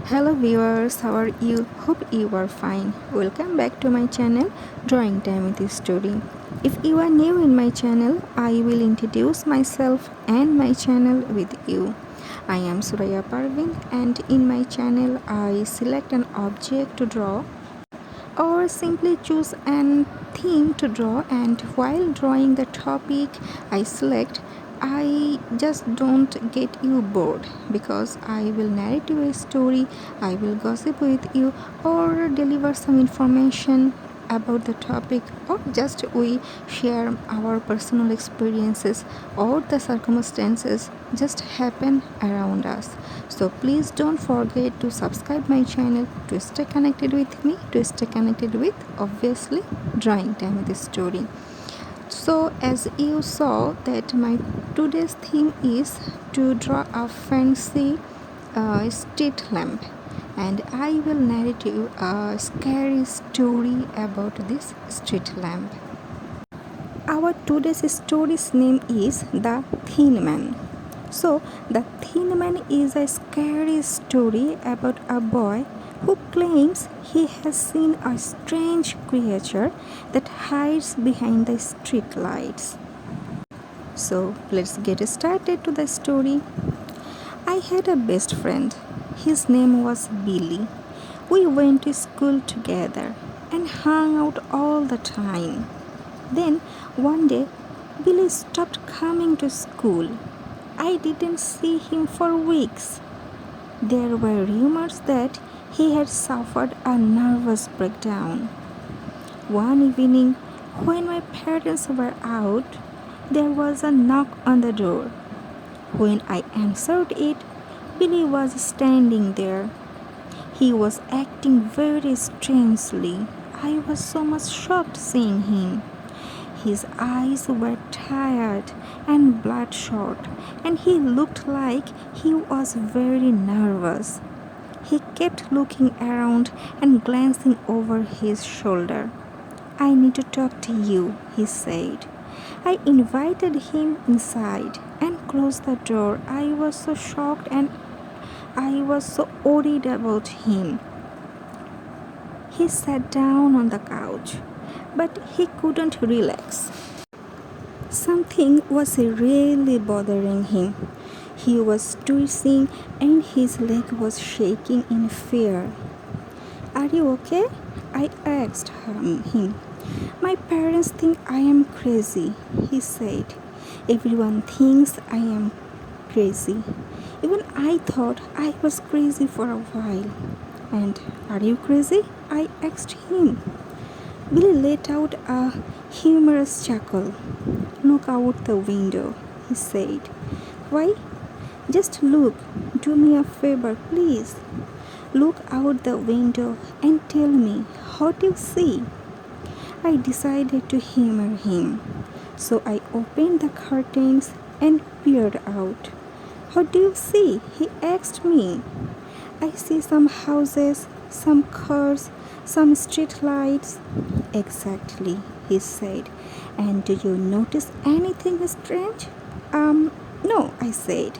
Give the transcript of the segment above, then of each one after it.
Hello viewers, how are you? Hope you are fine. Welcome back to my channel Drawing Time with Story. If you are new in my channel, I will introduce myself and my channel with you. I am Suraya Parvin and in my channel I select an object to draw or simply choose an theme to draw, and while drawing the topic I select, I just don't get you bored because I will narrate you a story, I will gossip with you or deliver some information about the topic, or just we share our personal experiences or the circumstances just happen around us. So please don't forget to subscribe my channel to stay connected with me, to stay connected with obviously Drawing Time with Story. So as you saw that my today's theme is to draw a fancy street lamp, and I will narrate you a scary story about this street lamp. Our today's story's name is The Thin Man. So, The Thin Man is a scary story about a boy who claims he has seen a strange creature that hides behind the street lights. So, let's get started to the story. I had a best friend. His name was Billy. We went to school together and hung out all the time. Then one day, Billy stopped coming to school. I didn't see him for weeks. There were rumors that he had suffered a nervous breakdown. One evening, when my parents were out, there was a knock on the door. When I answered it, Billy was standing there. He was acting very strangely. I was so much shocked seeing him. His eyes were tired and bloodshot, and he looked like he was very nervous. He kept looking around and glancing over his shoulder. "I need to talk to you," he said. I invited him inside and closed the door. I was so shocked and I was so worried about him. He sat down on the couch, but he couldn't relax. Something was really bothering him. He was twitching and his leg was shaking in fear. "Are you okay?" I asked him. "My parents think I am crazy," he said. "Everyone thinks I am crazy. Even I thought I was crazy for a while." "And are you crazy?" I asked him. Billy let out a humorous chuckle. "Look out the window," he said. "Why?" "Just look. Do me a favor, please. Look out the window and tell me what you see." I decided to humor him, so I opened the curtains and peered out. "What do you see?" he asked me. "I see some houses, some cars, some street lights." "Exactly," he said. "And do you notice anything strange?" No," I said.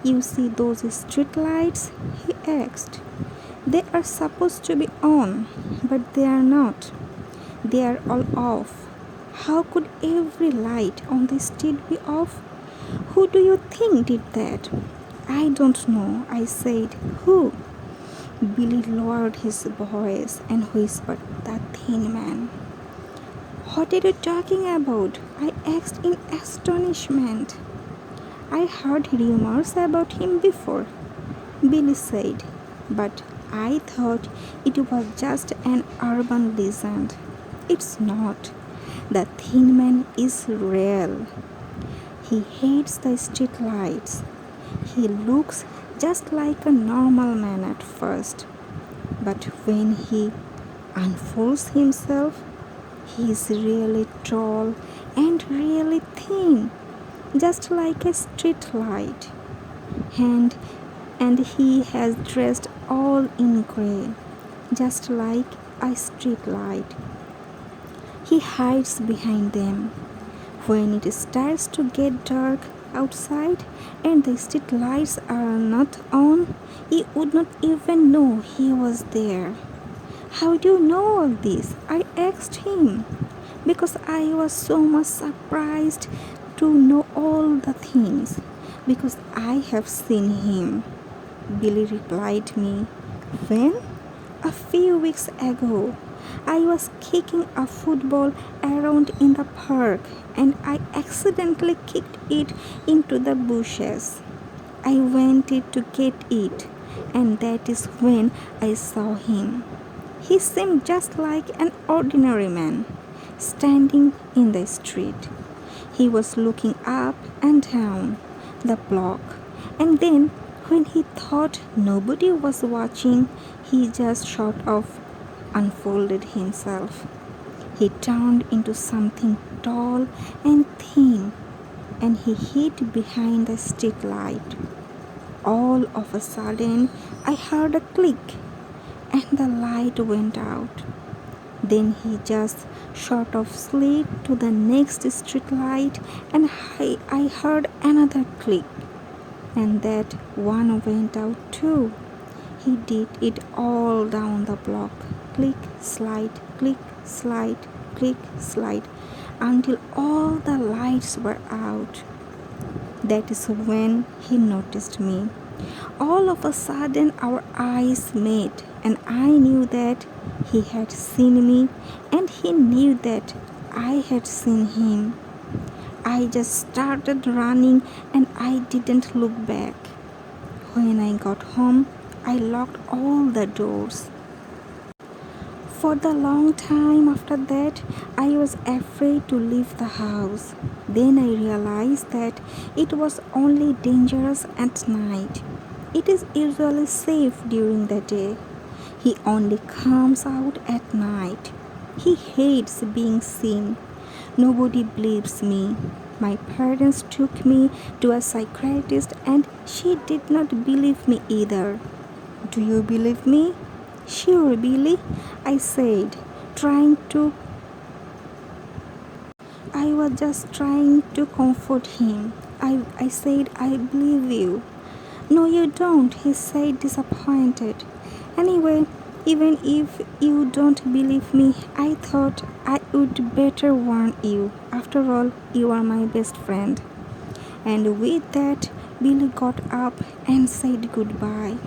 "You see those street lights?" he asked. "They are supposed to be on, but they are not. They are all off." "How could every light on the street be off? Who do you think did that?" "I don't know," I said. "Who?" Billy lowered his voice and whispered, "The Thin Man." "What are you talking about?" I asked in astonishment. "I heard rumors about him before," Billy said, "but I thought it was just an urban legend. It's not. The Thin Man is real. He hates the street lights. He looks just like a normal man at first, but when he unfolds himself, he is really tall and really thin, just like a street light. And he has dressed all in grey, just like a street light. He hides behind them. When it starts to get dark, outside and the street lights are not on, you would not even know he was there. How do you know all this? I asked him, because I was so much surprised to know all the things, because I have seen him. Billy replied me. When? A few weeks ago. I was kicking a football around in the park and I accidentally kicked it into the bushes. I wanted to get it, and that is when I saw him. He seemed just like an ordinary man, standing in the street. He was looking up and down the block, and then, when he thought nobody was watching, he just sort of unfolded himself. He turned into something tall and thin, and he hid behind the street light. All of a sudden, I heard a click, and the light went out. Then he just sort of slid to the next street light, and I heard another click, and that one went out too. He did it all down the block. Click, slide, click, slide, click, slide, until all the lights were out. That is when he noticed me. All of a sudden our eyes met, and I knew that he had seen me, and he knew that I had seen him. I just started running and I didn't look back. When I got home, I locked all the doors. For the long time after that, I was afraid to leave the house. Then I realized that it was only dangerous at night. It is usually safe during the day. He only comes out at night. He hates being seen. Nobody believes me. My parents took me to a psychiatrist and she did not believe me either. Do you believe me? Sure, Billy, I said, I was just trying to comfort him. I said, I believe you. No, you don't, he said, disappointed. Anyway, even if you don't believe me, I thought I would better warn you. After all, you are my best friend. And with that, Billy got up and said goodbye.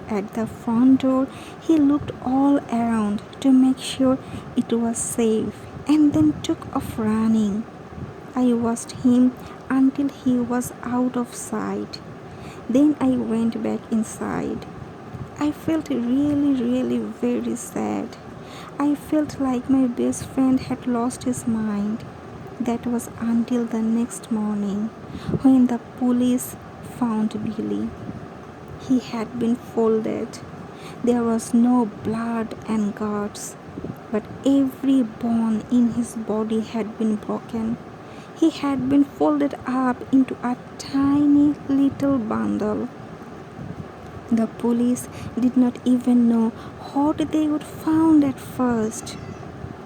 At the front door, he looked all around to make sure it was safe and then took off running. I watched him until he was out of sight. Then I went back inside. I felt really very sad. I felt like my best friend had lost his mind. That was until the next morning when the police found Billy. He had been folded. There was no blood and guts, but every bone in his body had been broken. He had been folded up into a tiny little bundle. The police did not even know what they would find at first.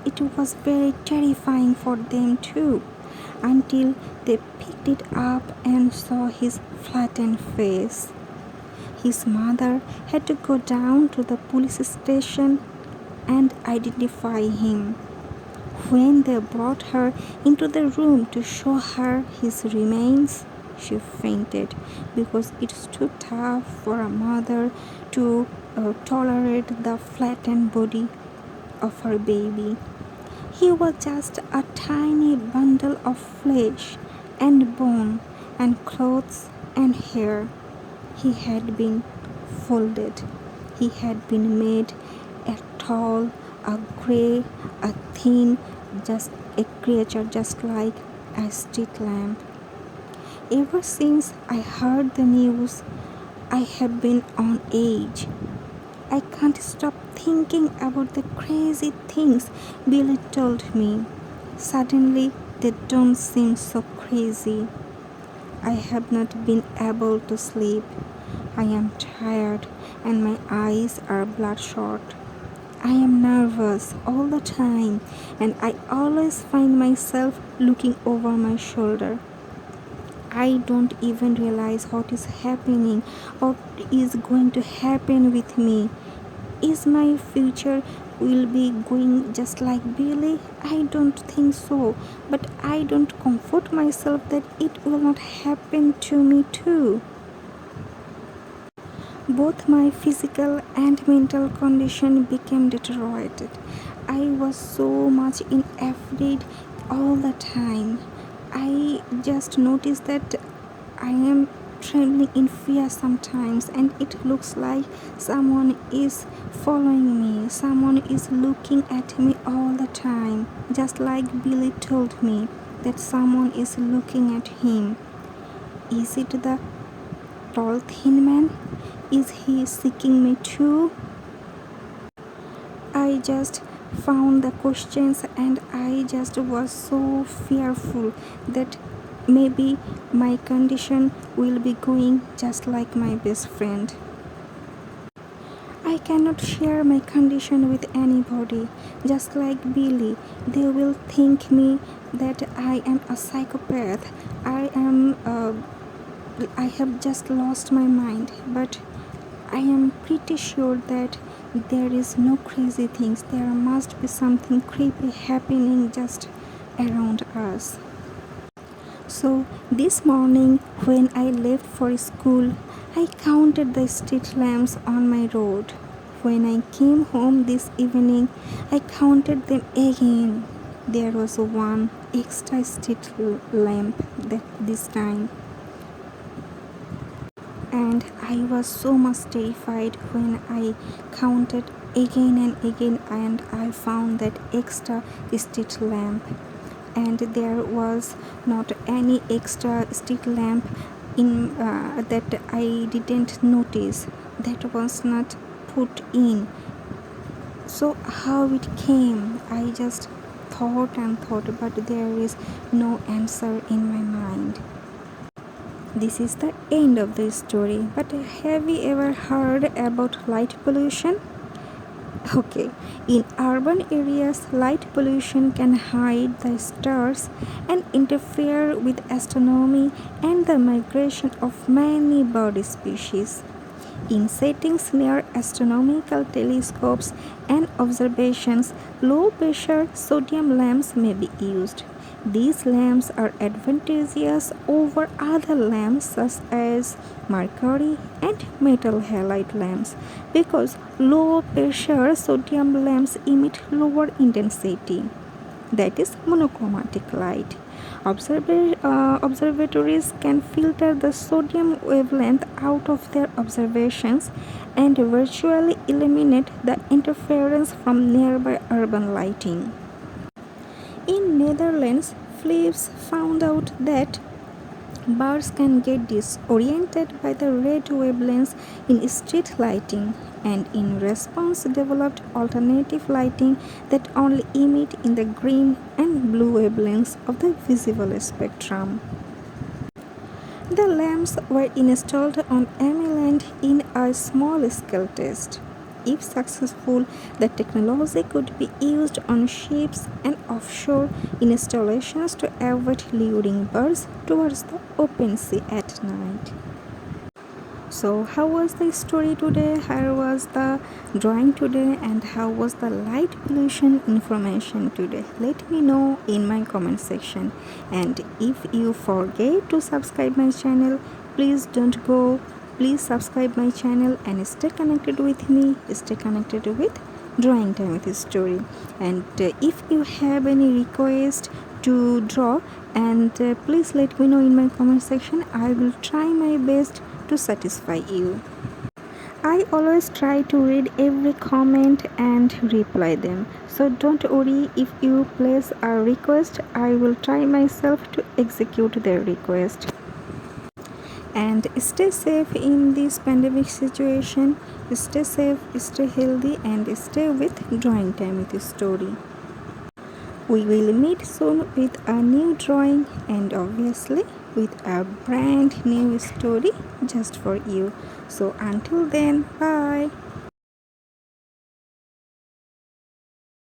It was very terrifying for them too, until they picked it up and saw his flattened face. His mother had to go down to the police station and identify him. When they brought her into the room to show her his remains, she fainted because it's too tough for a mother to tolerate the flattened body of her baby. He was just a tiny bundle of flesh and bone and clothes and hair. He had been folded. He had been made a tall, a grey, a thin, just a creature just like a street lamp. Ever since I heard the news, I have been on edge. I can't stop thinking about the crazy things Billy told me. Suddenly, they don't seem so crazy. I have not been able to sleep. I am tired and my eyes are bloodshot. I am nervous all the time and I always find myself looking over my shoulder. I don't even realize what is happening, what is going to happen with me. Is my future will be going just like Billy? I don't think so, but I don't comfort myself that it will not happen to me too. Both my physical and mental condition became deteriorated. I was so much in afraid all the time. I just noticed that I am trembling in fear sometimes, and it looks like someone is following me, someone is looking at me all the time, just like Billy told me that someone is looking at him. Is it the tall thin man? Is he seeking me too? I just found the questions, and I just was so fearful that maybe my condition will be going just like my best friend. I cannot share my condition with anybody. Just like Billy, they will think me that I am a psychopath. I have just lost my mind, but I am pretty sure that there is no crazy things. There must be something creepy happening just around us. So this morning when I left for school, I counted the street lamps on my road. When I came home this evening, I counted them again. There was one extra street lamp this time. And I was so much terrified when I counted again and again, and I found that extra street lamp, and there was not any extra street lamp in that I didn't notice, that was not put in. So how it came, I just thought and thought, but there is no answer in my mind. This is the end of the story. But have you ever heard about light pollution? Okay, in urban areas, light pollution can hide the stars and interfere with astronomy and the migration of many bird species. In settings near astronomical telescopes and observations, low pressure sodium lamps may be used. These lamps are advantageous over other lamps such as mercury and metal halide lamps because low pressure sodium lamps emit lower intensity, that is monochromatic light. Observatories can filter the sodium wavelength out of their observations and virtually eliminate the interference from nearby urban lighting. In Netherlands, Philips found out that birds can get disoriented by the red wavelengths in street lighting, and in response developed alternative lighting that only emit in the green and blue wavelengths of the visible spectrum. The lamps were installed on mainland in a small-scale test. If successful, the technology could be used on ships and offshore installations to avoid luring birds towards the open sea at night. So how was the story today? How was the drawing today? And how was the light pollution information today? Let me know in my comment section. And if you forget to subscribe my channel, please don't go. Please subscribe my channel and stay connected with me. Stay connected with Drawing Time with Story. And if you have any request to draw, and please let me know in my comment section. I will try my best to satisfy you. I always try to read every comment and reply them. So don't worry, if you place a request, I will try myself to execute their request. And stay safe in this pandemic situation. Stay safe, stay healthy, and stay with Drawing Time with the Story. We will meet soon with a new drawing and obviously with a brand new story just for you. So until then, bye.